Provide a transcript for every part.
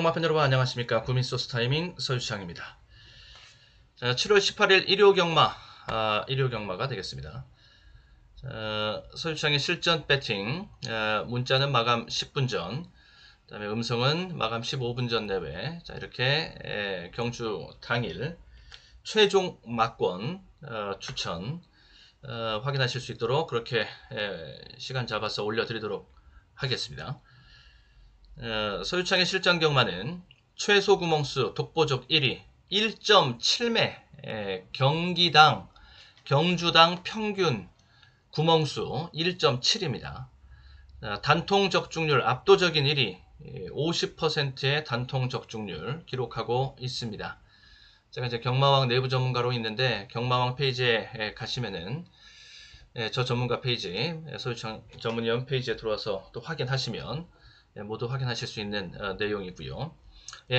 경마팬 여러분 안녕하십니까. 구민소스 타이밍 서유창입니다. 자, 7월 18일 일요 경마가 되겠습니다. 서유창의 실전 배팅, 문자는 마감 10분 전, 그 다음에 음성은 마감 15분 전 내외. 자, 이렇게 경주 당일 최종 막권 추천 확인하실 수 있도록 그렇게 시간 잡아서 올려드리도록 하겠습니다. 서유창의 실전 경마는 최소 구멍수 독보적 1위 1.7매, 경주당 평균 구멍수 1.7입니다. 단통 적중률 압도적인 1위 50%의 단통 적중률 기록하고 있습니다. 제가 이제 경마왕 내부 전문가로 있는데 경마왕 페이지에 가시면은 저 전문가 페이지, 서유창 전문위원 페이지에 들어와서 또 확인하시면 모두 확인하실 수 있는 내용이고요.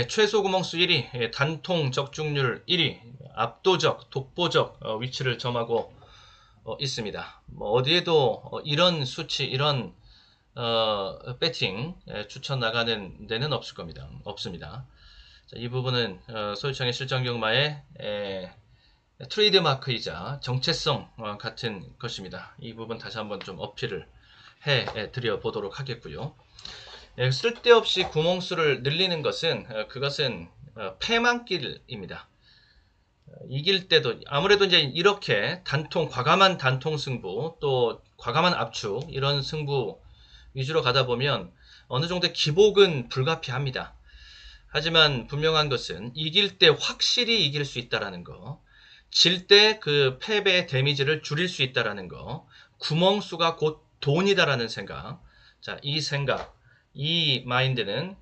최소 구멍수 1위, 단통 적중률 1위, 압도적, 독보적 위치를 점하고 있습니다. 뭐 어디에도 이런 수치, 이런 배팅 추천 나가는 데는 없을 겁니다. 없습니다. 자, 이 부분은 서유창의 실전 경마의 트레이드 마크이자 정체성 같은 것입니다. 이 부분 다시 한번 좀 어필을 해 드려 보도록 하겠고요. 쓸데없이 구멍수를 늘리는 것은 그것은 패만길입니다. 이길 때도 아무래도 이제 이렇게 과감한 단통 승부, 또 과감한 압축 이런 승부 위주로 가다 보면 어느 정도의 기복은 불가피합니다. 하지만 분명한 것은 이길 때 확실히 이길 수 있다라는 거, 질 때 그 패배의 데미지를 줄일 수 있다라는 거, 구멍수가 곧 돈이다라는 생각. 자, 이 생각, 이 마인드는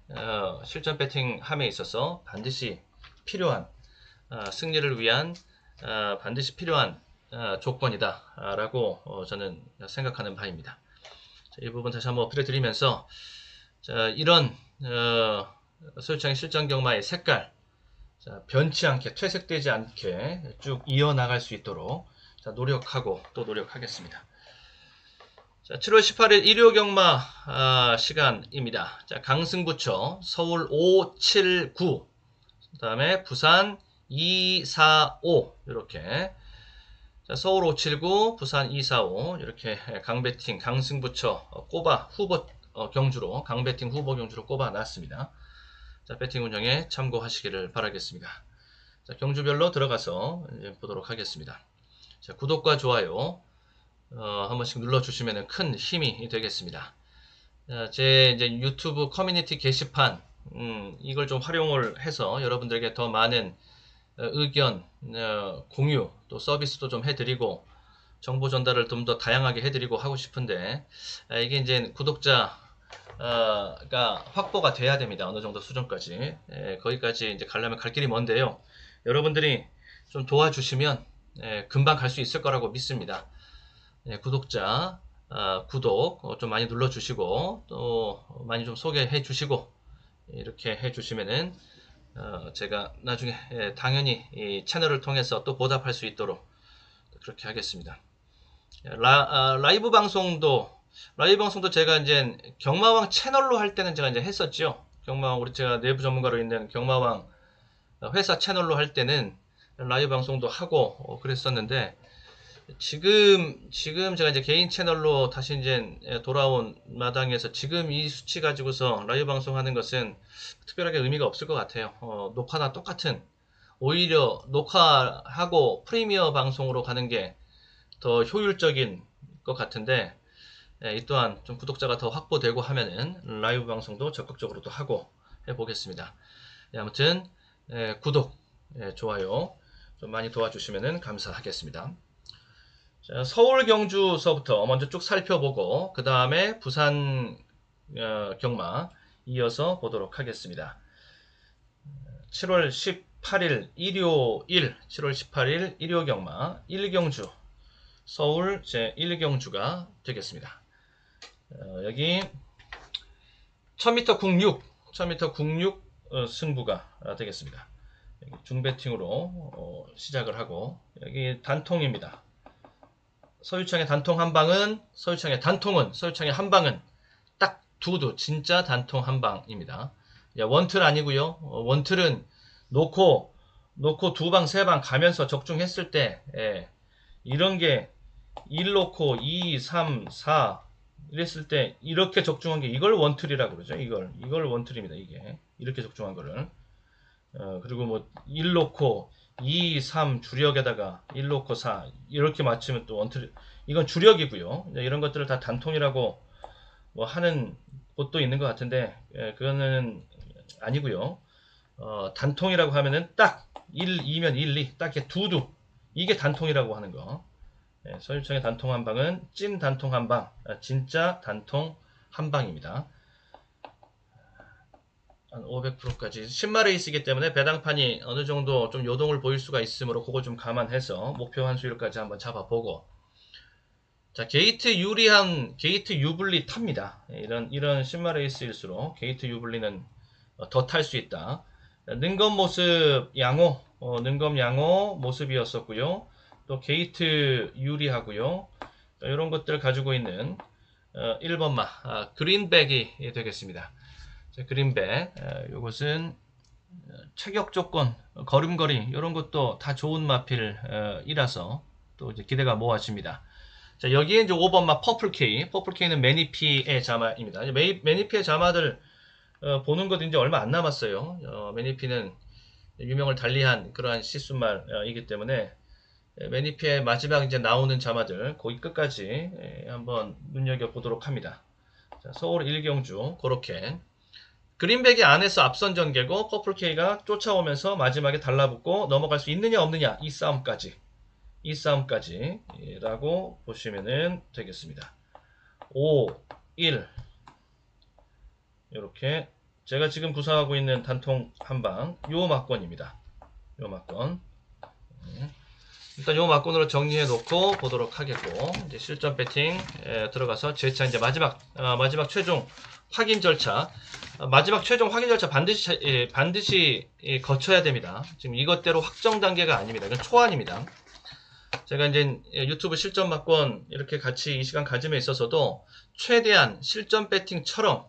실전 배팅함에 있어서 반드시 필요한 승리를 위한 반드시 필요한 조건이다라고 저는 생각하는 바입니다. 자, 이 부분 다시 한번 어필해 드리면서 이런 서유창의 실전 경마의 색깔 변치 않게 퇴색되지 않게 쭉 이어나갈 수 있도록 노력하고 또 노력하겠습니다. 자, 7월 18일 일요 경마 시간입니다. 자, 강승부처 서울 579, 그 다음에 부산 245 이렇게. 자, 서울 579, 부산 245 이렇게 강배팅 강승부처 꼽아 후보 경주로 강배팅 후보 경주로 꼽아 놨습니다. 자, 배팅 운영에 참고하시기를 바라겠습니다. 자, 경주별로 들어가서 보도록 하겠습니다. 자, 구독과 좋아요 한 번씩 눌러주시면 큰 힘이 되겠습니다. 제 이제 유튜브 커뮤니티 게시판, 이걸 좀 활용을 해서 여러분들에게 더 많은 의견, 공유, 또 서비스도 좀 해드리고, 정보 전달을 좀 더 다양하게 해드리고 하고 싶은데, 이게 이제 구독자가 확보가 돼야 됩니다. 어느 정도 수준까지. 거기까지 이제 가려면 갈 길이 먼데요. 여러분들이 좀 도와주시면 금방 갈 수 있을 거라고 믿습니다. 구독자, 구독 좀 많이 눌러주시고 또 많이 좀 소개해 주시고 이렇게 해주시면은 제가 나중에 당연히 이 채널을 통해서 또 보답할 수 있도록 그렇게 하겠습니다. 라이브 방송도 제가 이제 경마왕 채널로 할 때는 제가 이제 했었죠. 경마왕 제가 내부 전문가로 있는 경마왕 회사 채널로 할 때는 라이브 방송도 하고 그랬었는데 지금 제가 이제 개인 채널로 다시 이제 돌아온 마당에서 지금 이 수치 가지고서 라이브 방송하는 것은 특별하게 의미가 없을 것 같아요. 녹화나 똑같은, 오히려 녹화하고 프리미어 방송으로 가는 게 더 효율적인 것 같은데, 이 또한 좀 구독자가 더 확보되고 하면은 라이브 방송도 적극적으로 또 하고 해보겠습니다. 아무튼 구독, 좋아요 좀 많이 도와주시면 감사하겠습니다. 자, 서울 경주서부터 먼저 쭉 살펴보고 그 다음에 부산 경마 이어서 보도록 하겠습니다. 7월 18일 일요일 7월 18일 일요 경마 1경주 서울 제1경주가 되겠습니다. 여기 1000m 국육 승부가 되겠습니다. 여기 중배팅으로 시작을 하고 여기 단통입니다. 서유창의 단통 한방은 서유창의 한방은 딱 두두 진짜 단통 한방입니다. 원틀 아니고요. 원틀은 놓고 두 방, 세 방 가면서 적중했을 때 이런 게 1 놓고 2, 3, 4 이랬을 때 이렇게 적중한 게 이걸 원틀이라고 그러죠. 이걸 원틀입니다. 이게 이렇게 적중한 거를 그리고 뭐 1 놓고 2, 3 주력에다가 1 놓고 4 이렇게 맞추면 또 원틀 이건 주력이고요. 이런 것들을 다 단통이라고 뭐 하는 곳도 있는 것 같은데 그거는 아니고요. 단통이라고 하면은 딱 1, 2면 1, 2 딱 이렇게 두두 이게 단통이라고 하는 거. 서유청의 단통 한방은 찐 단통 한방, 진짜 단통 한방입니다. 한 500%까지 10마 레이스이기 때문에 배당판이 어느 정도 좀 요동을 보일 수가 있으므로 그거 좀 감안해서 목표 환수율까지 한번 잡아보고 자 게이트 유리한 게이트 유불리 탑니다. 이런 10마 레이스일수록 게이트 유불리는 더 탈 수 있다. 능검 모습 양호 능검 양호 모습이었었고요. 또 게이트 유리하고요. 이런 것들을 가지고 있는 1번마 그린백이 되겠습니다. 자, 그린백 이것은 체격 조건 걸음걸이 이런 것도 다 좋은 마필이라서 또 이제 기대가 모아집니다. 자 여기에 이제 5번마 퍼플K는 매니피의 자마입니다. 매니피의 자마들 보는 것도 이제 얼마 안 남았어요. 매니피는 유명을 달리한 그러한 시순말이기 때문에 매니피의 마지막 이제 나오는 자마들 거기 끝까지 한번 눈여겨보도록 합니다. 자, 서울 1경주 그렇게 그린백이 안에서 앞선 전개고 퍼플K가 쫓아오면서 마지막에 달라붙고 넘어갈 수 있느냐 없느냐 이 싸움까지 라고 보시면 되겠습니다. 5, 1 이렇게 제가 지금 구사하고 있는 단통 한방 요 막권입니다. 요 막권 일단 요 막권으로 정리해 놓고 보도록 하겠고 이제 실전 배팅 들어가서 제차 이제 마지막 최종 확인 절차 마지막 최종 확인 절차 반드시 거쳐야 됩니다. 지금 이것대로 확정 단계가 아닙니다. 이건 초안입니다. 제가 이제 유튜브 실전 막권 이렇게 같이 이 시간 가짐에 있어서도 최대한 실전 배팅처럼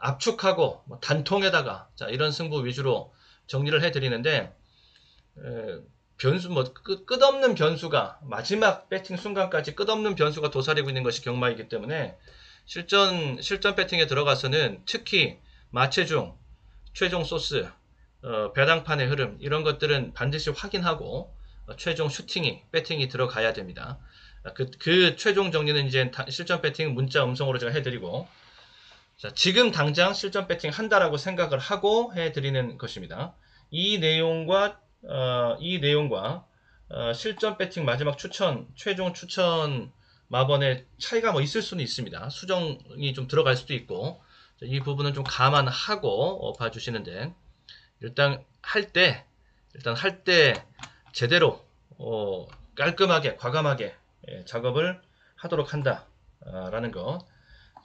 압축하고 단통에다가 자, 이런 승부 위주로 정리를 해드리는데 변수 끝없는 변수가 마지막 배팅 순간까지 끝없는 변수가 도사리고 있는 것이 경마이기 때문에 실전 배팅에 들어가서는 특히 마체중, 최종 소스, 배당판의 흐름 이런 것들은 반드시 확인하고 최종 배팅이 들어가야 됩니다. 그 최종 정리는 이제 실전 배팅 문자 음성으로 제가 해드리고 자, 지금 당장 실전 배팅 한다라고 생각을 하고 해드리는 것입니다. 이 내용과 실전 배팅 마지막 최종 추천 마번의 차이가 뭐 있을 수는 있습니다. 수정이 좀 들어갈 수도 있고 이 부분은 좀 감안하고 봐주시는데 일단 할 때 제대로 깔끔하게 과감하게 작업을 하도록 한다라는 것.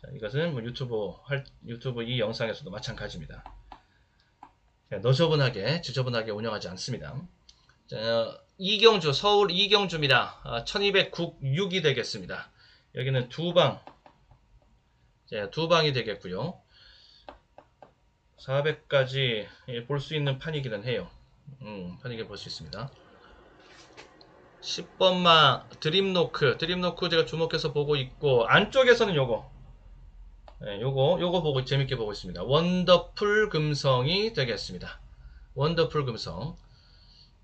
자, 이것은 뭐 유튜브 이 영상에서도 마찬가지입니다. 너저분하게 지저분하게 운영하지 않습니다. 자, 서울 이경주입니다. 1206이 되겠습니다. 여기는 두 방이 되겠고요. 400까지 볼 수 있는 판이기는 해요. 판이게 볼 수 있습니다. 10번마 드림노크 제가 주목해서 보고 있고 안쪽에서는 요거 보고 재밌게 보고 있습니다. 원더풀 금성이 되겠습니다. 원더풀 금성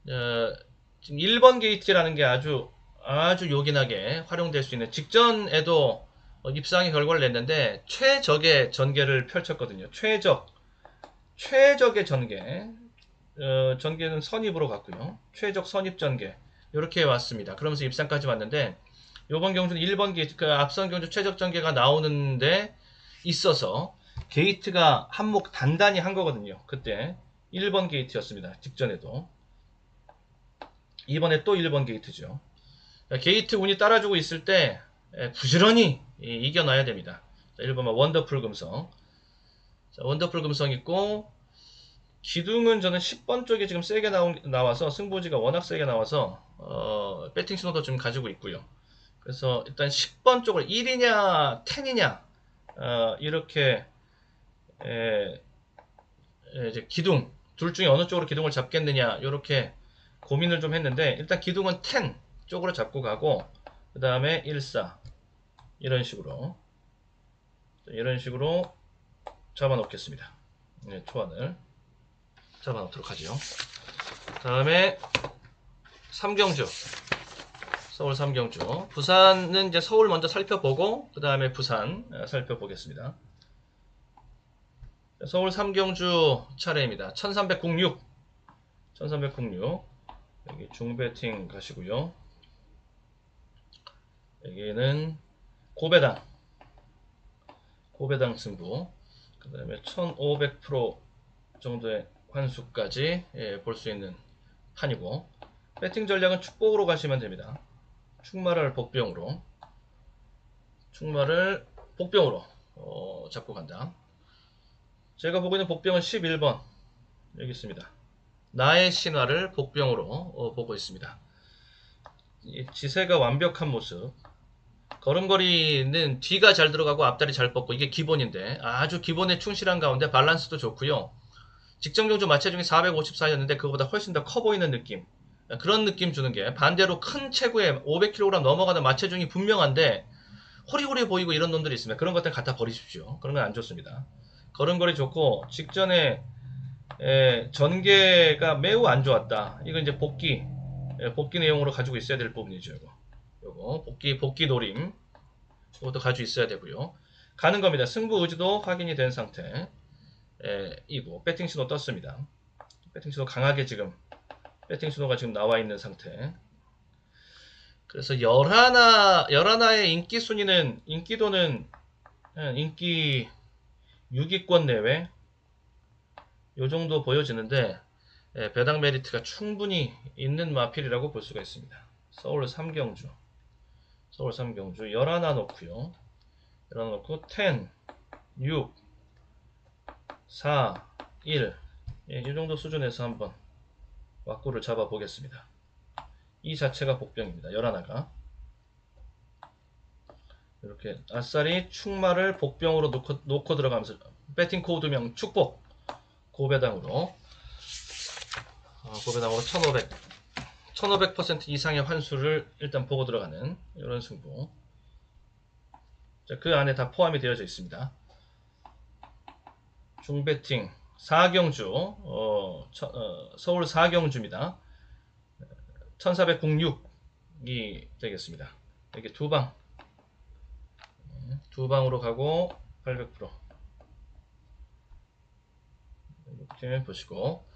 지금 1번 게이트라는 게 아주 요긴하게 활용될 수 있는 직전에도 입상의 결과를 냈는데 최적의 전개를 펼쳤거든요. 최적의 전개 전개는 선입으로 갔고요. 최적 선입 전개 이렇게 왔습니다. 그러면서 입상까지 왔는데 이번 경주는 1번 게이트 그 앞선 경주 최적 전개가 나오는데 있어서 게이트가 한몫 단단히 한 거거든요. 그때 1번 게이트였습니다. 직전에도 이번에 또 1번 게이트죠. 게이트 운이 따라주고 있을 때 부지런히 이겨놔야 됩니다. 1번은 원더풀 금성. 자, 원더풀 금성 있고 기둥은 저는 10번 쪽에 지금 세게 나와서 승부지가 워낙 세게 나와서 배팅 신호도 좀 가지고 있고요. 그래서 일단 10번 쪽을 1이냐 10이냐 이렇게 이제 기둥 둘 중에 어느 쪽으로 기둥을 잡겠느냐 이렇게 고민을 좀 했는데 일단 기둥은 10 쪽으로 잡고 가고 그 다음에 14 이런 식으로 잡아 놓겠습니다. 네, 초안을 잡아 놓도록 하죠. 다음에 삼경주 서울 삼경주 부산은 이제 서울 먼저 살펴보고 그 다음에 부산 살펴보겠습니다. 서울 삼경주 차례입니다. 1306 여기 중배팅 가시고요. 여기는 고배당 승부 그 다음에 1500% 정도의 환수까지 볼 수 있는 판이고 배팅 전략은 축복으로 가시면 됩니다. 축마를 복병으로 잡고 간다. 제가 보고 있는 복병은 11번 여기 있습니다. 나의 신화를 복병으로 보고 있습니다. 지세가 완벽한 모습. 걸음걸이는 뒤가 잘 들어가고 앞다리 잘 뻗고 이게 기본인데 아주 기본에 충실한 가운데 밸런스도 좋고요. 직정종조 마체중이 454였는데 그거보다 훨씬 더 커 보이는 느낌. 그런 느낌 주는 게 반대로 큰 체구에 500kg 넘어가는 마체중이 분명한데 호리호리 보이고 이런 놈들이 있으면 그런 것들 갖다 버리십시오. 그런 건 안 좋습니다. 걸음걸이 좋고 직전에 전개가 매우 안 좋았다. 이건 이제 복귀 내용으로 가지고 있어야 될 부분이죠. 요거 복귀 노림 이것도 가지고 있어야 되고요. 가는 겁니다. 승부 의지도 확인이 된 상태 이고 배팅 신호 떴습니다. 배팅 신호 강하게 지금 배팅 신호가 지금 나와 있는 상태. 그래서 열하나의 인기 순위는 인기도는 인기 6위권 내외 요 정도 보여지는데 배당 메리트가 충분히 있는 마필이라고 볼 수가 있습니다. 서울 삼경주 열하나 놓고요. 열하나 놓고 10, 6, 4, 1 이 정도 수준에서 한번 왁구를 잡아 보겠습니다. 이 자체가 복병입니다. 열하나가 이렇게 아싸리 축마를 복병으로 놓고 들어가면서 배팅 코드명 축복 고배당으로 1500% 이상의 환수를 일단 보고 들어가는 이런 승부. 자, 그 안에 다 포함이 되어져 있습니다. 중배팅 4경주 서울 4경주입니다. 1406이 되겠습니다. 이렇게 두 방으로 가고 800% 이렇게 보시고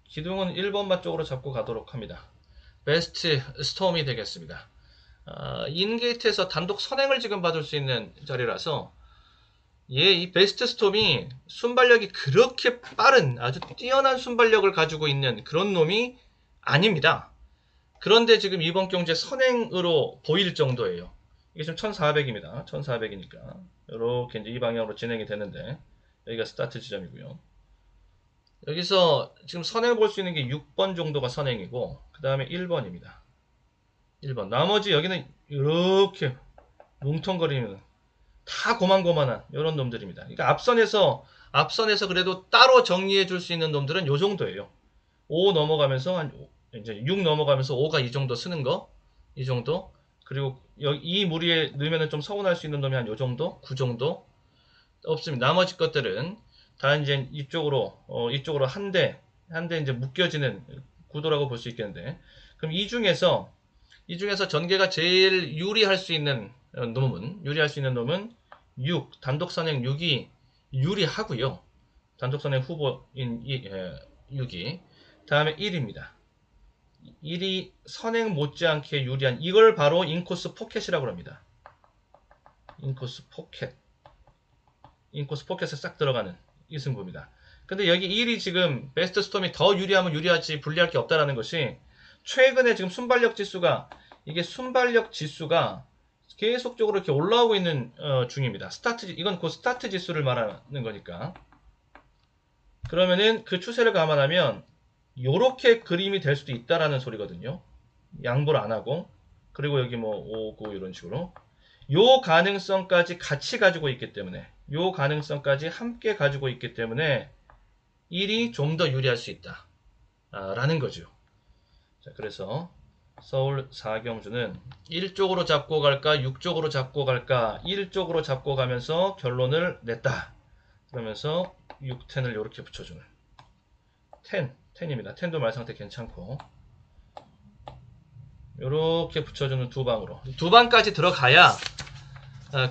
기둥은 1번마 쪽으로 잡고 가도록 합니다. 베스트 스톰이 되겠습니다. 인게이트에서 단독 선행을 지금 받을 수 있는 자리라서 이 베스트 스톰이 순발력이 그렇게 빠른 아주 뛰어난 순발력을 가지고 있는 그런 놈이 아닙니다. 그런데 지금 이번 경주에 선행으로 보일 정도예요. 이게 지금 1400입니다. 1400이니까 이렇게 이제 이 방향으로 진행이 되는데 여기가 스타트 지점이고요. 여기서 지금 선행을 볼 수 있는 게 6번 정도가 선행이고 그 다음에 1번입니다. 1번 나머지 여기는 이렇게 뭉텅거리는 다 고만고만한 이런 놈들입니다. 그러니까 앞선에서 그래도 따로 정리해 줄 수 있는 놈들은 요 정도예요. 5 넘어가면서 이제 6 넘어가면서 5가 이 정도 쓰는 거, 이 정도. 그리고 이 무리에 넣으면 좀 서운할 수 있는 놈이 한 요 정도, 9 정도 없습니다. 나머지 것들은 다 이제 이쪽으로 한 대 이제 묶여지는 구도라고 볼 수 있겠는데, 그럼 이 중에서 전개가 제일 유리할 수 있는 놈은 6 단독 선행 6이 유리하고요. 단독 선행 후보인 6이 다음에 1입니다. 1이 선행 못지않게 유리한 이걸 바로 인코스 포켓이라고 합니다. 인코스 포켓에 싹 들어가는 이 승부입니다. 근데 여기 1이 지금 베스트 스톰이 더 유리하면 유리하지 불리할 게 없다라는 것이 최근에 지금 순발력 지수가 계속적으로 이렇게 올라오고 있는 중입니다. 이건 곧 스타트 지수를 말하는 거니까. 그러면은 그 추세를 감안하면 요렇게 그림이 될 수도 있다라는 소리거든요. 양보를 안 하고 그리고 여기 뭐 5, 9 이런 식으로 요 가능성까지 같이 가지고 있기 때문에 함께 가지고 있기 때문에 1이 좀 더 유리할 수 있다. 라는 거죠. 자, 그래서 서울 4경주는 1쪽으로 잡고 갈까 6쪽으로 잡고 갈까 1쪽으로 잡고 가면서 결론을 냈다. 그러면서 6텐을 이렇게 붙여주는 10입니다. 10도 말상태 괜찮고 이렇게 붙여주는 두 방으로 두 방까지 들어가야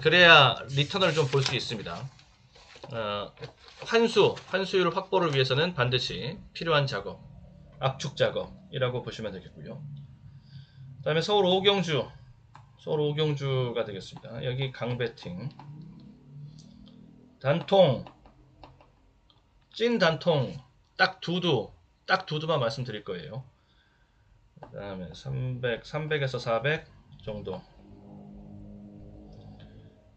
그래야 리턴을 좀 볼 수 있습니다. 환수율 확보를 위해서는 반드시 필요한 작업, 압축 작업이라고 보시면 되겠고요. 그 다음에 서울 5경주가 되겠습니다. 여기 강배팅, 단통, 찐 단통, 딱 두두만 말씀드릴 거예요. 그 다음에 300에서 400 정도.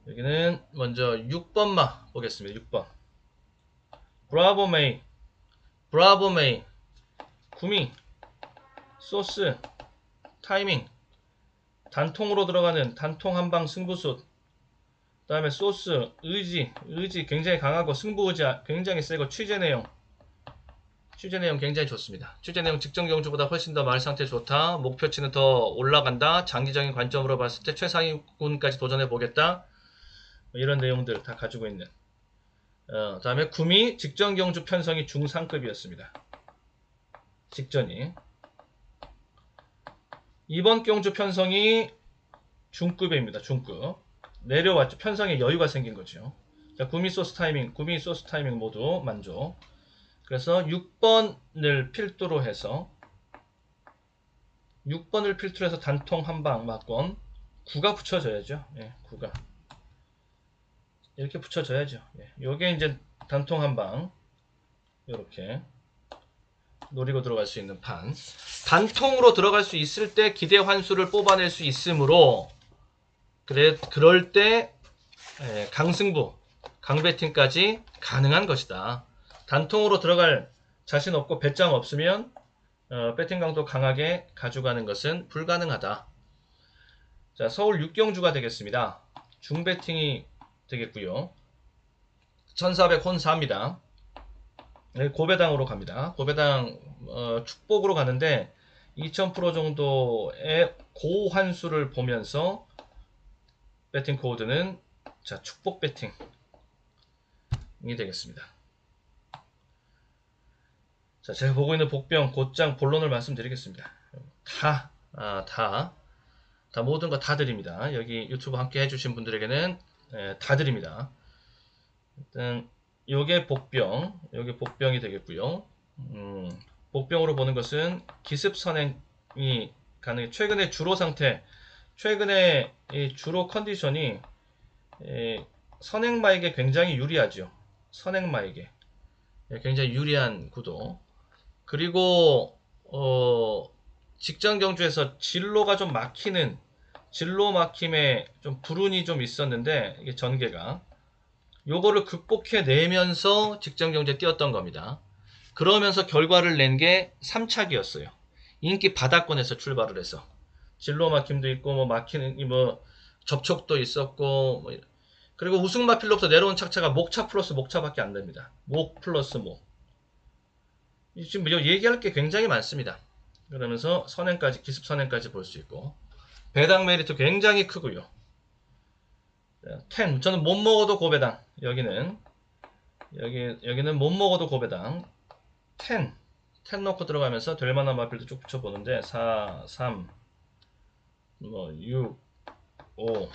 여기는 먼저 6번마 보겠습니다. 6번. 브라보 메이, 구미, 소스, 타이밍, 단통으로 들어가는 단통 한방 승부수. 그 다음에 소스, 의지 굉장히 강하고 승부 의지 굉장히 세고 취재 내용 굉장히 좋습니다. 취재 내용 직전 경주보다 훨씬 더 말 상태 좋다. 목표치는 더 올라간다. 장기적인 관점으로 봤을 때 최상위군까지 도전해 보겠다. 이런 내용들 다 가지고 있는. 다음에 구미 직전 경주 편성이 중상급이었습니다. 직전이. 이번 경주 편성이 중급입니다. 중급. 내려왔죠. 편성에 여유가 생긴 거죠. 자, 구미 소스 타이밍 모두 만족. 그래서 6번을 필두로 해서 단통 한방 막권 9가 붙여져야죠. 예, 9가 이렇게 붙여져야죠. 예, 요게 이제 단통 한방 이렇게 노리고 들어갈 수 있는 판. 단통으로 들어갈 수 있을 때 기대 환수를 뽑아낼 수 있으므로 그럴 때 강승부, 강배팅까지 가능한 것이다. 단통으로 들어갈 자신 없고 배짱 없으면 배팅 강도 강하게 가져가는 것은 불가능하다. 자, 서울 6경주가 되겠습니다. 중배팅이 되겠고요. 1400 혼사입니다. 고배당으로 갑니다. 고배당 축복으로 가는데 2000% 정도의 고환수를 보면서 배팅 코드는 자, 축복 배팅이 되겠습니다. 자, 제가 보고 있는 복병, 곧장 본론을 말씀드리겠습니다. 다 모든 거 다 드립니다. 여기 유튜브 함께 해주신 분들에게는 다 드립니다. 일단 요게 복병이 되겠고요. 복병으로 보는 것은 기습 선행이 가능해. 최근에 주로 상태, 최근에 이 주로 컨디션이 선행마에게 굉장히 유리하죠. 선행마에게 굉장히 유리한 구도. 그리고 직전 경주에서 진로가 좀 막히는 진로 막힘에 좀 불운이 좀 있었는데 이게 전개가 요거를 극복해 내면서 직전 경주에 뛰었던 겁니다. 그러면서 결과를 낸 게 3착이었어요. 인기 바닥권에서 출발을 해서 진로 막힘도 있고 뭐 막히는 뭐 접촉도 있었고 뭐 그리고 우승마필로부터 내려온 착차가 목차 플러스 목차밖에 안 됩니다. 목 플러스 목. 지금 얘기할 게 굉장히 많습니다. 그러면서 선행까지 기습 선행까지 볼 수 있고 배당 메리트 굉장히 크고요. 10 저는 못 먹어도 고배당. 여기는 못 먹어도 고배당. 10 넣고 들어가면서 될 만한 마필도 쭉 붙여보는데 4, 3, 뭐 6, 5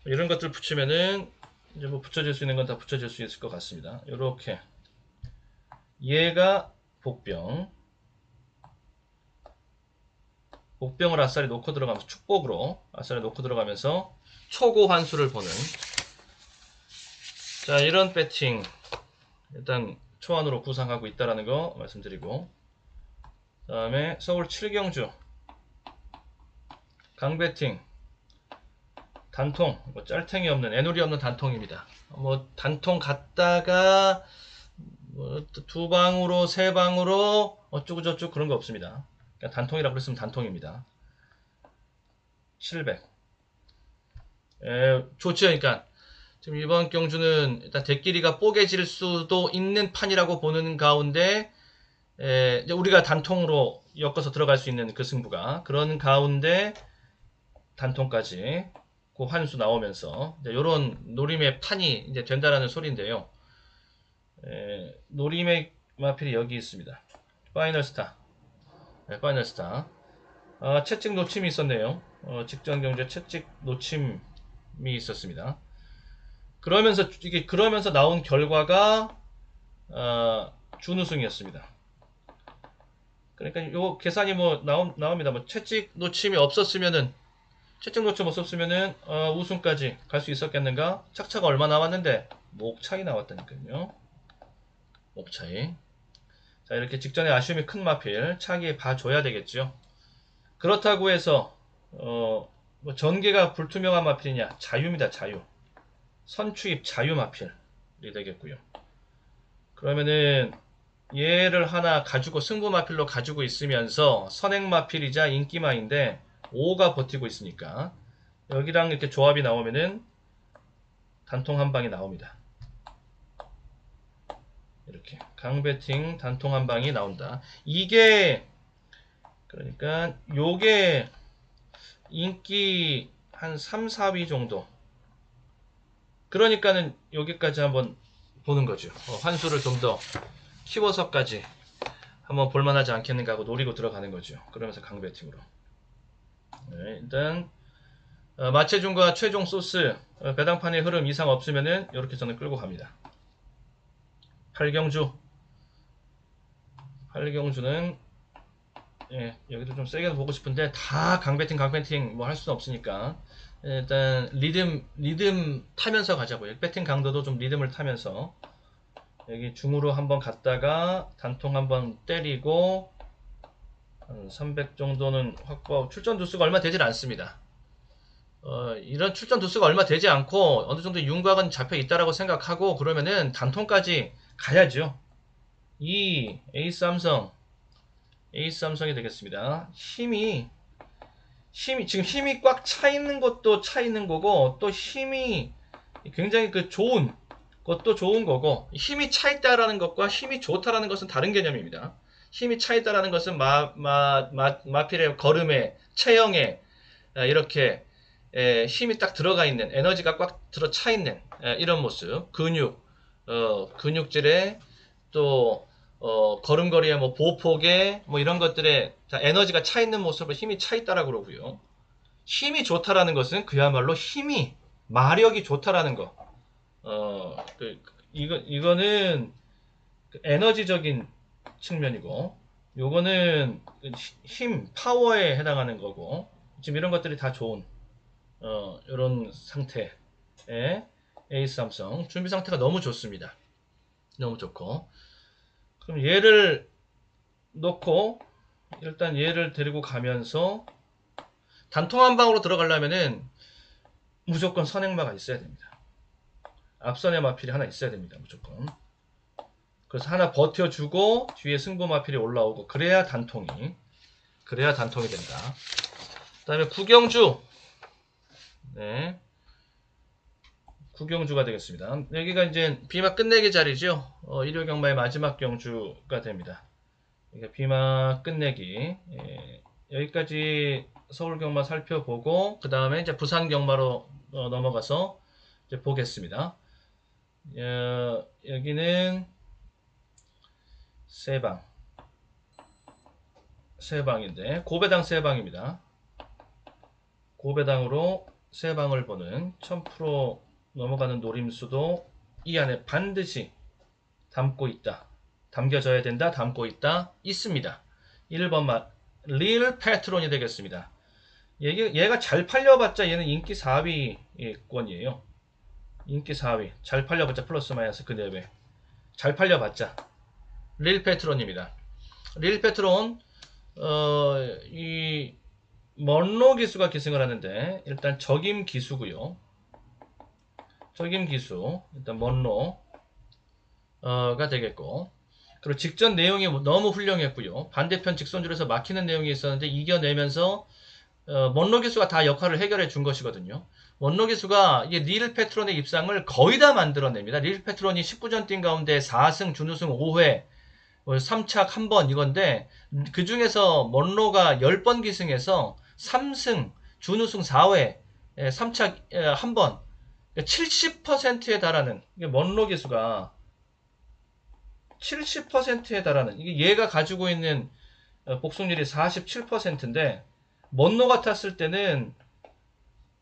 이런 것들 붙이면은 이제 뭐 붙여질 수 있는 건 다 붙여질 수 있을 것 같습니다. 이렇게 얘가 복병을 아싸리 놓고 들어가면서 축복으로 아싸리 놓고 들어가면서 초고 환수를 보는 자 이런 배팅 일단 초안으로 구상하고 있다라는 거 말씀드리고 그 다음에 서울 7경주 강배팅 단통 뭐 짤탱이 없는 애놀이 없는 단통입니다. 뭐 단통 갔다가 뭐 두 방으로 세 방으로 어쩌고 저쩌고 그런 거 없습니다. 그러니까 단통이라고 그랬으면 단통입니다. 700 좋죠. 그러니까 지금 이번 경주는 일단 대끼리가 뽀개질 수도 있는 판이라고 보는 가운데 이제 우리가 단통으로 엮어서 들어갈 수 있는 그 승부가 그런 가운데 단통까지 그 환수 나오면서 이런 노림의 판이 이제 된다라는 소리인데요. 노림의 마필이 여기 있습니다. 파이널 스타. 파이널 스타. 채찍 놓침이 있었네요. 직전 경제 채찍 놓침이 있었습니다. 그러면서 나온 결과가 준우승이었습니다. 그러니까 요 계산이 뭐 나옵니다. 뭐 채찍 놓침이 없었으면은 우승까지 갈 수 있었겠는가? 착차가 얼마 나왔는데 목 차이 나왔다니까요. 목 차이. 자, 이렇게 직전에 아쉬움이 큰 마필 차기에 봐줘야 되겠죠. 그렇다고 해서 뭐 전개가 불투명한 마필이냐? 자유입니다. 자유. 선추입 자유 마필이 되겠고요. 그러면은 얘를 하나 가지고 승부 마필로 가지고 있으면서 선행 마필이자 인기마인데 5가 버티고 있으니까 여기랑 이렇게 조합이 나오면은 단통 한 방이 나옵니다. 이렇게 강배팅 단통 한 방이 나온다. 이게 그러니까 요게 인기 한 3, 4위 정도. 그러니까는 여기까지 한번 보는 거죠. 환수를 좀 더 키워서까지 한번 볼만하지 않겠는가 하고 노리고 들어가는 거죠. 그러면서 강배팅으로. 네, 일단 마체중과 최종 소스 배당판의 흐름 이상 없으면은 이렇게 저는 끌고 갑니다. 팔경주는 여기도 좀 세게 보고 싶은데 다 강배팅 뭐 할 수는 없으니까 일단 리듬 타면서 가자고요. 배팅 강도도 좀 리듬을 타면서 여기 중으로 한번 갔다가 단통 한번 때리고 한 300 정도는 확보하고 출전 두수가 얼마 되질 않습니다. 이런 출전 두수가 얼마 되지 않고 어느 정도 윤곽은 잡혀 있다라고 생각하고 그러면은 단통까지 가야죠. 이 에이스 삼성이 되겠습니다. 힘이 지금 힘이 꽉 차 있는 것도 차 있는 거고 또 힘이 굉장히 좋은 것도 좋은 거고 힘이 차 있다라는 것과 힘이 좋다라는 것은 다른 개념입니다. 힘이 차 있다라는 것은 마필의 걸음에 체형에 이렇게 힘이 딱 들어가 있는 에너지가 꽉 들어 차 있는 이런 모습 근육질에 또 걸음걸이에 뭐 보폭에 뭐 이런 것들에 에너지가 차 있는 모습을 힘이 차 있다라고 그러고요. 힘이 좋다라는 것은 그야말로 마력이 좋다라는 거. 이거는 에너지적인 측면이고, 요거는 파워에 해당하는 거고, 지금 이런 것들이 다 좋은, 이런 상태의 에이스 삼성. 준비 상태가 너무 좋습니다. 너무 좋고. 그럼 얘를 넣고, 일단 얘를 데리고 가면서, 단통 한 방으로 들어가려면은 무조건 선행마가 있어야 됩니다. 앞선의 마필이 하나 있어야 됩니다. 무조건. 그래서 하나 버텨주고 뒤에 승부 마필이 올라오고 그래야 단통이 된다. 그 다음에 구경주. 네. 구경주가 되겠습니다. 여기가 이제 비마 끝내기 자리죠. 일요 경마의 마지막 경주가 됩니다. 그러니까 비마 끝내기. 여기까지 서울 경마 살펴보고 그 다음에 이제 부산 경마로 넘어가서 이제 보겠습니다. 여기는 세방인데 고배당 세방입니다. 고배당으로 세방을 보는 1000% 넘어가는 노림수도 이 안에 반드시 담겨져야 된다. 담고 있다. 있습니다. 1번만 릴 패트론이 되겠습니다. 얘가 잘 팔려봤자 얘는 인기 4위권이에요. 인기 4위. 잘 팔려봤자 플러스 마이너스 그 내외. 잘 팔려봤자 릴 패트론입니다. 릴 패트론 이 먼로 기수가 기승을 하는데 일단 적임 기수고요. 적임 기수 일단 먼로가 되겠고 그리고 직전 내용이 너무 훌륭했고요. 반대편 직선줄에서 막히는 내용이 있었는데 이겨내면서 먼로 기수가 다 역할을 해결해 준 것이거든요. 원로 기수가 이게 릴 페트론의 입상을 거의 다 만들어냅니다. 릴 페트론이 19전 뛴 가운데 4승, 준우승 5회, 3착 1번 이건데 그 중에서 먼로가 10번 기승해서 3승, 준우승 4회, 3착 1번, 70%에 달하는 먼로 기수가 70%에 달하는 이게 얘가 가지고 있는 복속률이 47%인데 먼로 같았을 때는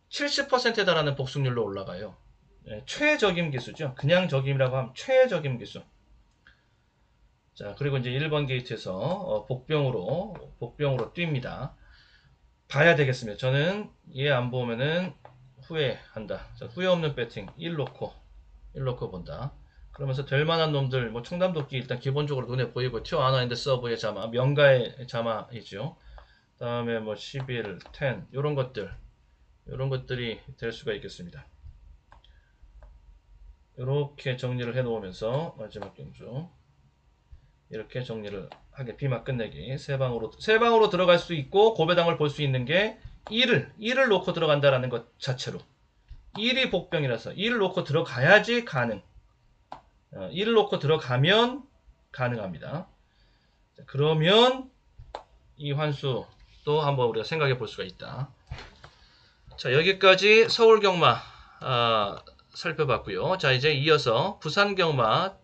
70%에 달하는 복속률로 올라가요. 최적임 기수죠. 그냥 적임이라고 하면 최적임 기수. 자, 그리고 이제 1번 게이트에서 복병으로 뜁니다. 봐야 되겠습니다. 저는 얘 안 보면은 후회한다. 자, 후회 없는 배팅 1 놓고 본다. 그러면서 될 만한 놈들, 뭐 청담도끼 일단 기본적으로 눈에 보이고 튀어나와있는데 서브의 자마, 명가의 자마이죠. 다음에 뭐 11, 10 요런 것들이 될 수가 있겠습니다. 이렇게 정리를 해 놓으면서 마지막 경주 이렇게 정리를 하게 비막 끝내기 세 방으로 들어갈 수 있고 고배당을 볼 수 있는 게 1을 놓고 들어간다라는 것 자체로 1이 복병이라서 1을 놓고 들어가야지 가능. 1을 놓고 들어가면 가능합니다. 자, 그러면 이 환수 또 한번 우리가 생각해 볼 수가 있다. 자, 여기까지 서울 경마 살펴봤고요. 자, 이제 이어서 부산 경마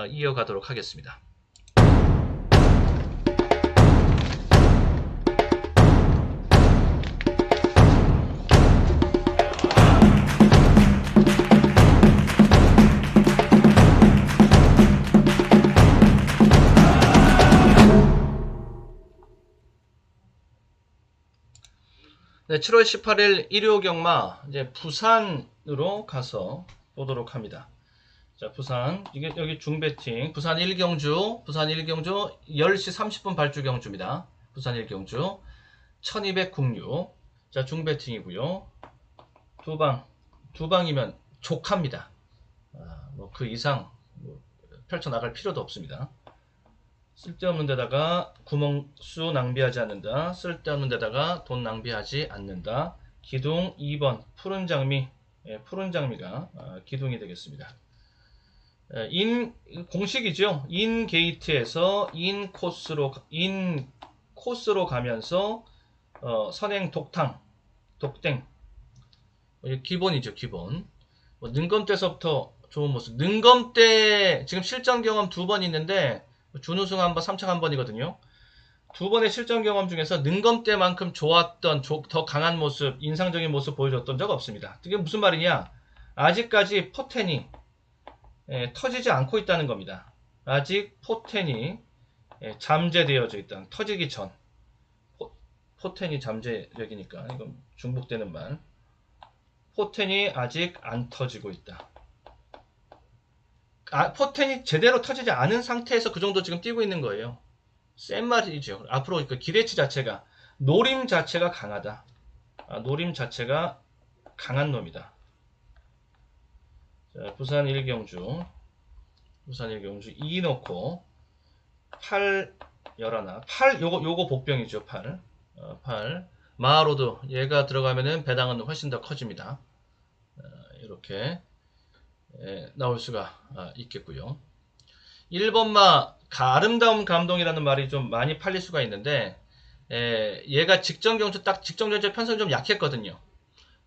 이어가도록 하겠습니다. 네, 7월 18일 일요 경마 이제 부산으로 가서 보도록 합니다. 자, 부산 이게 여기 중배팅 부산 1경주 10시 30분 발주 경주입니다. 부산 1경주 1206. 자, 중배팅이고요. 두 방이면 족합니다. 뭐 그 이상 뭐 펼쳐 나갈 필요도 없습니다. 쓸데없는 데다가 구멍수 낭비하지 않는다. 쓸데없는 데다가 돈 낭비하지 않는다. 기둥 2번 푸른 장미가 기둥이 되겠습니다. 공식이죠. 인 게이트에서 인 코스로 가면서 선행 독땡 기본이죠. 기본. 능검때서부터 좋은 모습. 능검때 지금 실전 경험 2번 있는데 준우승 1번, 3착 1번이거든요. 2번의 실전 경험 중에서 능검때만큼 좋았던 더 강한 모습, 인상적인 모습 보여줬던 적 없습니다. 이게 무슨 말이냐? 아직까지 포텐이 터지지 않고 있다는 겁니다. 아직 포텐이 잠재되어져 있다. 터지기 전. 포텐이 잠재력이니까 이건 중복되는 말. 포텐이 아직 안 터지고 있다. 포텐이 제대로 터지지 않은 상태에서 그 정도 지금 뛰고 있는 거예요. 센 말이죠. 앞으로 그 기대치 자체가 노림 자체가 강하다. 노림 자체가 강한 놈이다. 자, 부산 1경주 2 넣고 8 열하나 8 요거 복병이죠. 8 마하로드 얘가 들어가면은 배당은 훨씬 더 커집니다. 이렇게 나올 수가 있겠고요. 1번마 아름다운 감동이라는 말이 좀 많이 팔릴 수가 있는데 얘가 직전 경주 편성이 좀 약했거든요.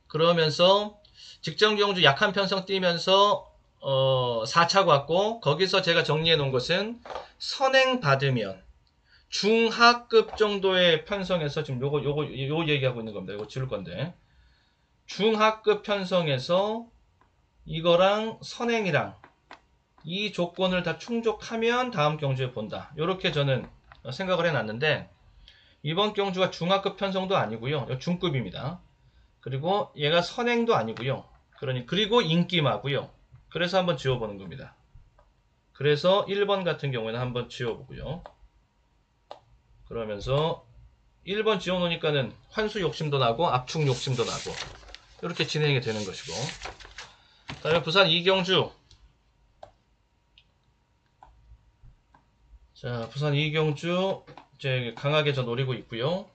그러면서 직전 경주 약한 편성 뛰면서 4차 왔고 거기서 제가 정리해 놓은 것은 선행 받으면 중하급 정도의 편성에서 지금 요거 얘기하고 있는 겁니다. 요거 지울 건데 중하급 편성에서 이거랑 선행이랑 이 조건을 다 충족하면 다음 경주에 본다. 이렇게 저는 생각을 해놨는데 이번 경주가 중하급 편성도 아니고요. 중급입니다. 그리고 얘가 선행도 아니고요. 그리고 인기마고요. 그래서 한번 지워보는 겁니다. 그래서 1번 같은 경우에는 한번 지워보고요. 그러면서 1번 지워놓으니까는 환수 욕심도 나고 압축 욕심도 나고 이렇게 진행이 되는 것이고 다음에 부산 2경주 자, 부산 2경주 이제 강하게 저 노리고 있고요.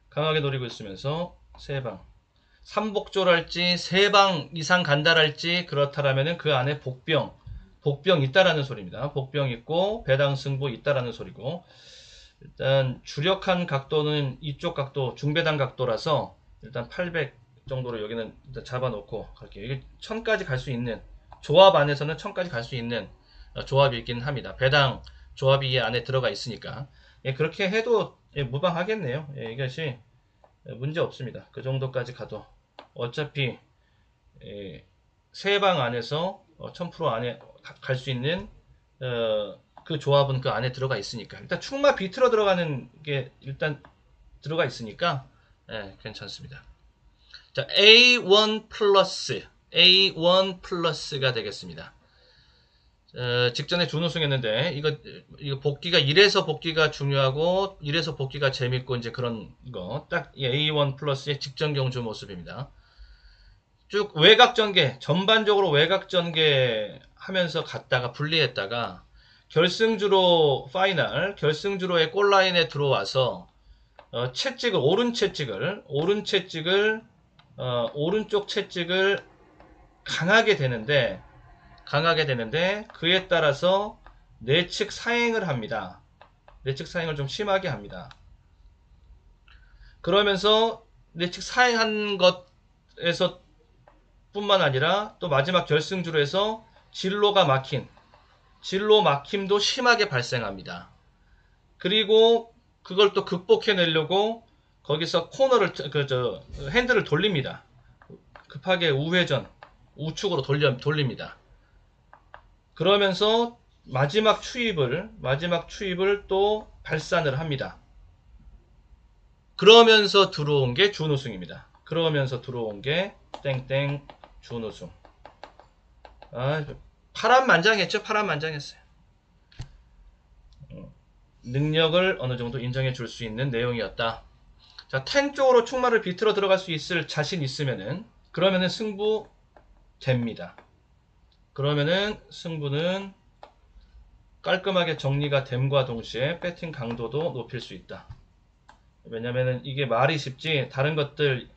강하게 노리고 있으면서 3방 삼복조랄지 3방 이상 간다랄지 그렇다라면은 그 안에 복병 있다라는 소리입니다. 복병 있고 배당승부 있다라는 소리고, 일단 주력한 각도는 이쪽 각도 중배당 각도라서 일단 800 정도로 여기는 일단 잡아놓고 갈게요. 이게 1000까지 갈 수 있는, 조합 안에서는 1000까지 갈 수 있는 조합이 있긴 합니다. 배당 조합이 이 안에 들어가 있으니까. 예, 그렇게 해도 무방하겠네요. 예, 이것이 문제 없습니다. 그 정도까지 가도 어차피 세 방 안에서 1000% 안에 갈 수 있는 그 조합은 그 안에 들어가 있으니까, 일단 충마 비틀어 들어가는 게 일단 들어가 있으니까 괜찮습니다. 자, A1 플러스가 되겠습니다. 직전에 준우승 했는데 이거 복귀가, 이래서 복귀가 중요하고 이래서 복귀가 재밌고 이제 그런 거, 딱 A1 플러스의 직전 경주 모습입니다. 쭉 외곽 전개, 전반적으로 외곽 전개 하면서 갔다가 분리했다가 결승주로의 골라인에 들어와서 오른쪽 채찍을 강하게 되는데 그에 따라서 내측 사행을 합니다. 내측 사행을 좀 심하게 합니다. 그러면서 내측 사행한 것에서 뿐만 아니라 또 마지막 결승주로 해서 진로 막힘도 심하게 발생합니다. 그리고 그걸 또 극복해내려고 거기서 핸들을 돌립니다. 급하게 우측으로 돌립니다. 그러면서 마지막 추입을 또 발산을 합니다. 그러면서 들어온 게 준우승입니다. 그러면서 들어온 게 땡땡 준우승. 파란만장했죠. 파란만장했어요. 능력을 어느 정도 인정해 줄 수 있는 내용이었다. 자, 탱 쪽으로 충마를 비틀어 들어갈 수 있을 자신 있으면은, 그러면은 승부 됩니다. 그러면은 승부는 깔끔하게 정리가 됨과 동시에 배팅 강도도 높일 수 있다. 왜냐면은 이게 말이 쉽지, 다른 것들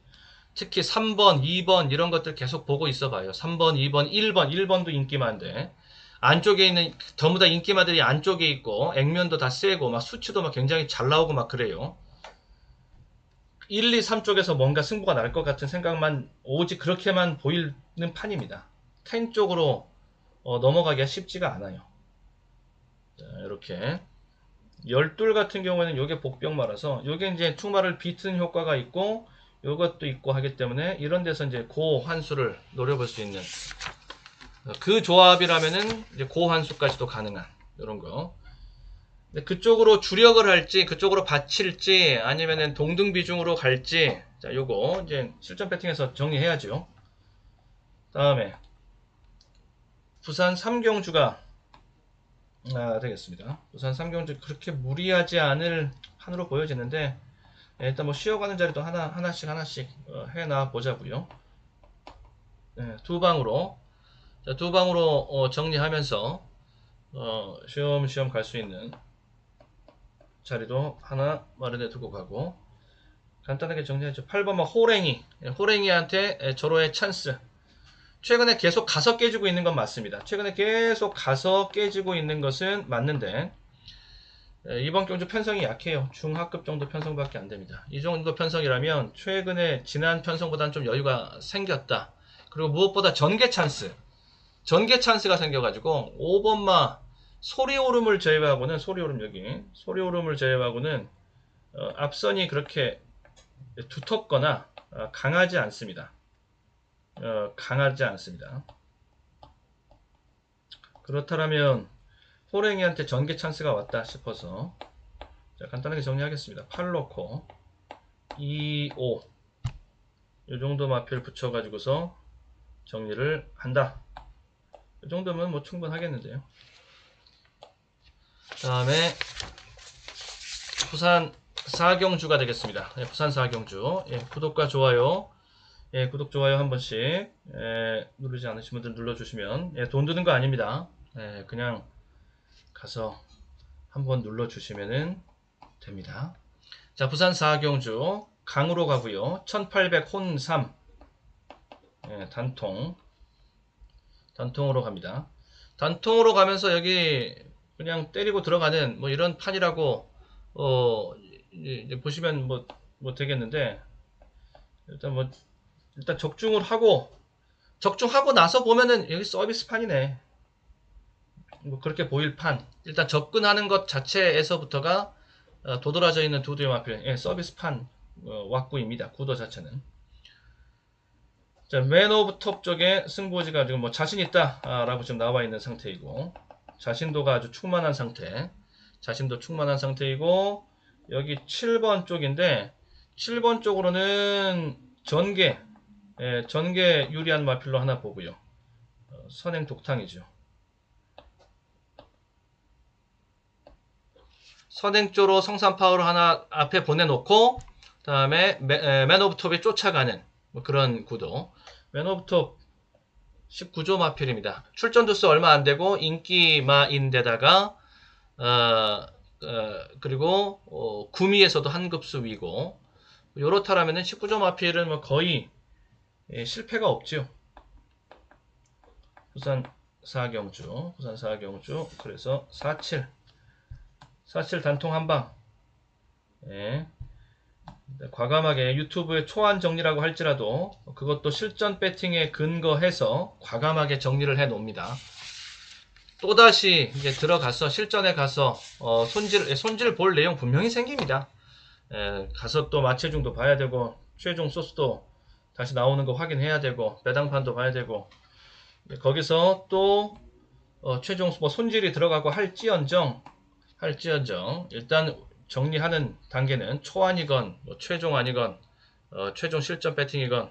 특히 3번, 2번 이런 것들 계속 보고 있어 봐요. 3번, 2번, 1번도 인기만데, 안쪽에 있는 전부 다 인기마들이 안쪽에 있고 액면도 다 세고 막 수치도 막 굉장히 잘 나오고 막 그래요. 1, 2, 3 쪽에서 뭔가 승부가 날 것 같은 생각만 오직 그렇게만 보이는 판입니다. 10 쪽으로 넘어가기가 쉽지가 않아요. 자, 이렇게 12 같은 경우에는 요게 복병마라서 요게 이제 투마를 비트는 효과가 있고 요것도 있고 하기 때문에 이런 데서 이제 고환수를 노려볼 수 있는 그 조합이라면은 이제 고환수까지도 가능한 이런 거. 그쪽으로 주력을 할지 그쪽으로 받칠지 아니면은 동등 비중으로 갈지, 자 요거 이제 실전 배팅에서 정리해야죠. 다음에 부산 3경주가 되겠습니다. 부산 3경주 그렇게 무리하지 않을 판으로 보여지는데, 일단 뭐 쉬어가는 자리도 하나씩 해놔 보자고요. 두 방으로 정리하면서 쉬엄쉬엄 갈 수 있는 자리도 하나 마련해 두고 가고, 간단하게 정리하죠. 8번만 호랭이한테 절호의 찬스. 최근에 계속 가서 깨지고 있는 건 맞습니다. 최근에 계속 가서 깨지고 있는 것은 맞는데, 이번 경주 편성이 약해요. 중하급 정도 편성밖에 안 됩니다. 이 정도 편성이라면 최근에 지난 편성보다는 좀 여유가 생겼다. 그리고 무엇보다 전개 찬스가 생겨가지고 5번마 소리오름을 제외하고는 앞선이 그렇게 두텁거나 강하지 않습니다. 그렇다면 호랭이한테 전개 찬스가 왔다 싶어서, 자, 간단하게 정리하겠습니다. 8 놓고 2, 5 이 정도 마필 붙여가지고서 정리를 한다. 이 정도면 뭐 충분하겠는데요. 다음에 부산 4경주가 되겠습니다. 부산 4경주. 구독과 좋아요, 구독 좋아요 한 번씩 누르지 않으신 분들 눌러주시면, 돈 드는 거 아닙니다. 그냥 가서 한번 눌러주시면 됩니다. 자, 부산 4경주 강으로 가고요. 1800 혼 3, 예, 단통으로 갑니다. 단통으로 가면서 여기 그냥 때리고 들어가는 뭐 이런 판이라고 이제 보시면 뭐 되겠는데, 일단 적중하고 나서 보면은 여기 서비스 판이네. 뭐 그렇게 보일 판. 일단 접근하는 것 자체에서부터가 도드라져 있는 두드의 마필, 예, 서비스 판 왁구입니다. 구도 자체는. 자, 맨 오브 톱 쪽에 승부지가 지금 뭐 자신 있다라고 지금 나와 있는 상태이고, 자신도가 아주 충만한 상태. 자신도 충만한 상태이고, 여기 7번 쪽인데, 7번 쪽으로는 전개, 예, 전개 유리한 마필로 하나 보고요. 선행 독탕이죠. 선행조로 성산파워를 하나 앞에 보내놓고, 그 다음에 맨 오브 톱이 쫓아가는 뭐 그런 구도. 맨 오브 톱 19조 마필입니다. 출전 두수 얼마 안 되고 인기마인데다가 그리고 구미에서도 한 급수 위고, 요렇다라면은 19조 마필은 뭐 거의 실패가 없죠. 부산 4경주 그래서 47 단통 한방. 예. 과감하게 유튜브의 초안 정리라고 할지라도 그것도 실전 배팅에 근거해서 과감하게 정리를 해 놓습니다. 또다시 이제 들어가서 실전에 가서 손질 볼 내용 분명히 생깁니다. 가서 또 마체중도 봐야 되고 최종 소스도 다시 나오는 거 확인해야 되고 배당판도 봐야 되고, 거기서 또 최종 뭐 손질이 들어가고 할지언정 일단 정리하는 단계는 초안이건 뭐 최종안이건 최종 실전 배팅이건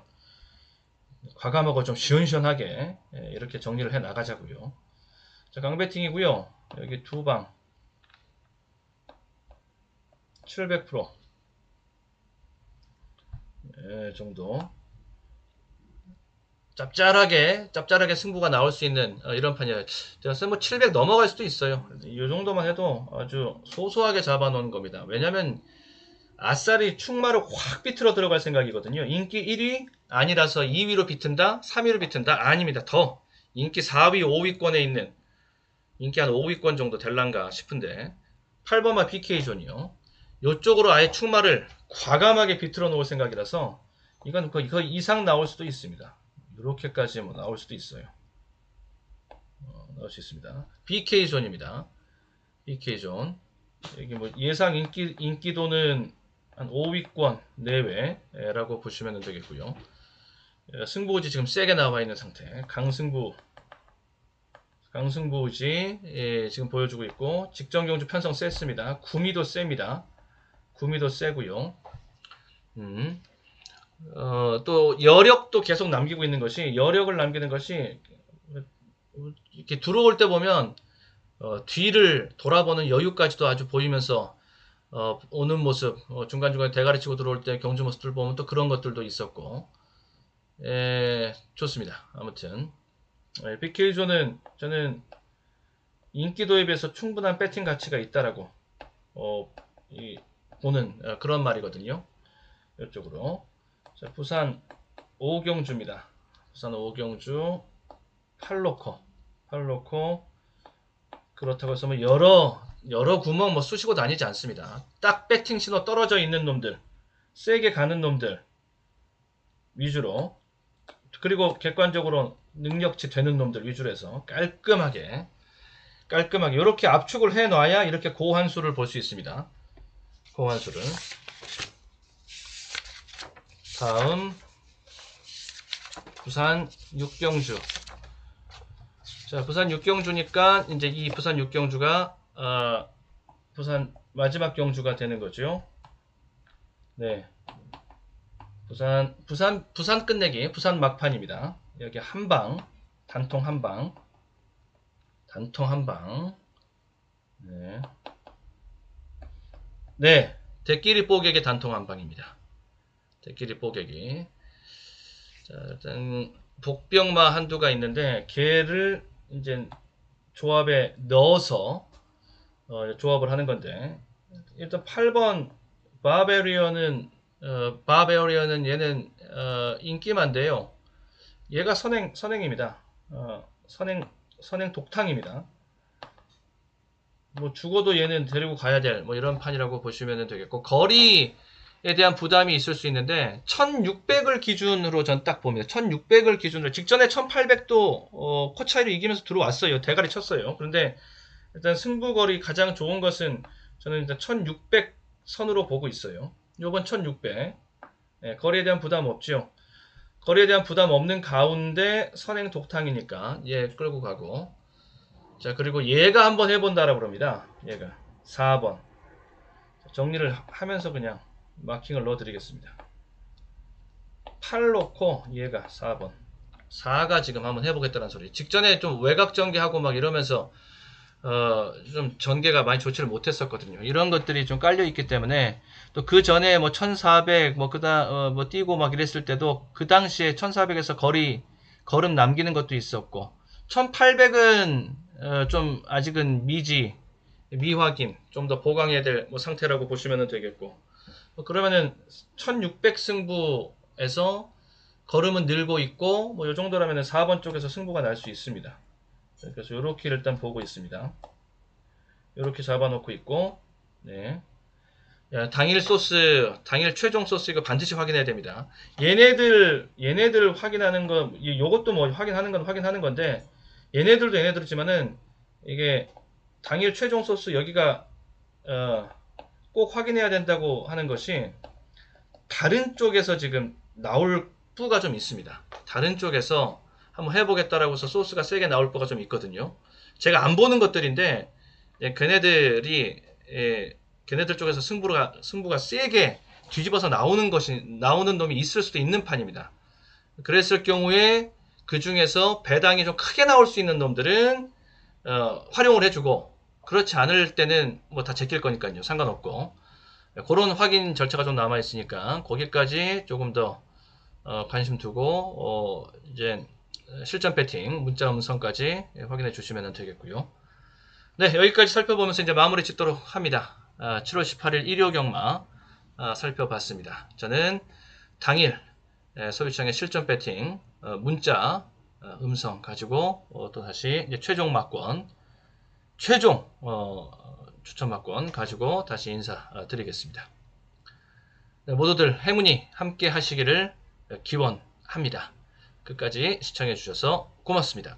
과감하고 좀 시원시원하게 이렇게 정리를 해 나가자고요. 자, 강배팅이고요. 여기 두 방 700% 정도 짭짤하게 승부가 나올 수 있는 이런 판이에요. 제가 뭐 700 넘어갈 수도 있어요. 이 정도만 해도 아주 소소하게 잡아놓은 겁니다. 왜냐면 아싸리 충마를 확 비틀어 들어갈 생각이거든요. 인기 1위 아니라서 2위로 비튼다, 3위로 비튼다, 아닙니다. 더 인기 4위, 5위권에 있는 인기 한 5위권 정도 될란가 싶은데 8번마 PK존이요. 이쪽으로 아예 충마를 과감하게 비틀어 놓을 생각이라서 이건 그 이상 나올 수도 있습니다. 이렇게까지 뭐 나올 수도 있어요. 나올 수 있습니다. BK존입니다. BK존. 여기 뭐 예상 인기도는 한 5위권 내외라고 보시면 되겠고요. 승부지 지금 세게 나와 있는 상태. 강승부지 지금 보여주고 있고, 직전경주 편성 셌습니다. 구미도 셉니다. 구미도 세고요. 또 여력도 계속 남기고 있는 것이, 여력을 남기는 것이 이렇게 들어올 때 보면 뒤를 돌아보는 여유까지도 아주 보이면서 오는 모습, 중간중간에 대가리 치고 들어올 때 경주 모습들 보면 또 그런 것들도 있었고, 좋습니다. 아무튼 BK존은 저는 인기도에 비해서 충분한 배팅 가치가 있다라고 보는 그런 말이거든요. 이쪽으로. 자, 부산 5경주입니다. 부산 5경주 팔로코 그렇다고 해서 뭐 여러 구멍 뭐 쑤시고 다니지 않습니다. 딱 배팅 신호 떨어져 있는 놈들, 세게 가는 놈들 위주로, 그리고 객관적으로 능력치 되는 놈들 위주로 해서 깔끔하게 이렇게 압축을 해 놔야 이렇게 고환수를 볼 수 있습니다. 고환수를. 다음 부산 6경주. 자, 부산 6경주니까 이제 이 부산 6경주가 부산 마지막 경주가 되는 거죠. 네. 부산 끝내기, 부산 막판입니다. 여기 한방, 단통 한방. 네. 네. 대끼리 뽀개기 단통 한방입니다. 대끼리 뽀개기. 자, 일단 복병마 한두가 있는데 걔를 이제 조합에 넣어서 조합을 하는 건데, 일단 8번 바베리언은 얘는 인기만데요. 얘가 선행입니다. 선행 독탕입니다. 뭐 죽어도 얘는 데리고 가야 될 뭐 이런 판이라고 보시면 되겠고, 거리에 대한 부담이 있을 수 있는데 1600을 기준으로 전 딱 봅니다. 1600을 기준으로 직전에 1800도 코 차이로 이기면서 들어왔어요. 대가리 쳤어요. 그런데 일단 승부거리 가장 좋은 것은 저는 일단 1600 선으로 보고 있어요. 요번 1600. 예, 거리에 대한 부담 없죠. 거리에 대한 부담 없는 가운데 선행 독탕이니까 얘 끌고 가고, 자, 그리고 얘가 한번 해본다라고 그럽니다. 얘가 4번. 정리를 하면서 그냥 마킹을 넣어 드리겠습니다. 8 놓고 얘가 4번. 4가 지금 한번 해보겠다는 소리. 직전에 좀 외곽 전개하고 막 이러면서 좀 전개가 많이 좋지를 못했었거든요. 이런 것들이 좀 깔려 있기 때문에, 또 그 전에 뭐 1400 뭐 뭐 뛰고 막 이랬을 때도 그 당시에 1400에서 걸음 남기는 것도 있었고, 1800은 좀 아직은 미확인, 좀 더 보강해야 될 뭐 상태라고 보시면 되겠고, 그러면은 1600 승부에서 걸음은 늘고 있고, 뭐 이 정도라면은 4번 쪽에서 승부가 날 수 있습니다. 그래서 이렇게 일단 보고 있습니다. 이렇게 잡아놓고 있고, 네. 야, 당일 최종 소스 이거 반드시 확인해야 됩니다. 얘네들 확인하는 거, 요것도 뭐 확인하는 건 확인하는 건데, 얘네들도 얘네들이지만은 이게 당일 최종 소스 여기가 꼭 확인해야 된다고 하는 것이, 다른 쪽에서 지금 나올 뿌가 좀 있습니다. 다른 쪽에서 한번 해보겠다라고 해서 소스가 세게 나올 뿌가 좀 있거든요. 제가 안 보는 것들인데, 걔네들 쪽에서 승부가 세게 뒤집어서 나오는 놈이 있을 수도 있는 판입니다. 그랬을 경우에 그 중에서 배당이 좀 크게 나올 수 있는 놈들은 활용을 해주고, 그렇지 않을 때는 뭐 다 제낄 거니까요. 상관없고, 그런 확인 절차가 좀 남아 있으니까 거기까지 조금 더 관심 두고 이제 실전 배팅 문자 음성까지 확인해 주시면 되겠고요. 네, 여기까지 살펴보면서 이제 마무리 짓도록 합니다. 7월 18일 일요 경마 살펴봤습니다. 저는 당일 소유창의 실전 배팅 문자 음성 가지고 또 다시 이제 최종 추천 막권 가지고 다시 인사드리겠습니다. 네, 모두들 행운이 함께 하시기를 기원합니다. 끝까지 시청해 주셔서 고맙습니다.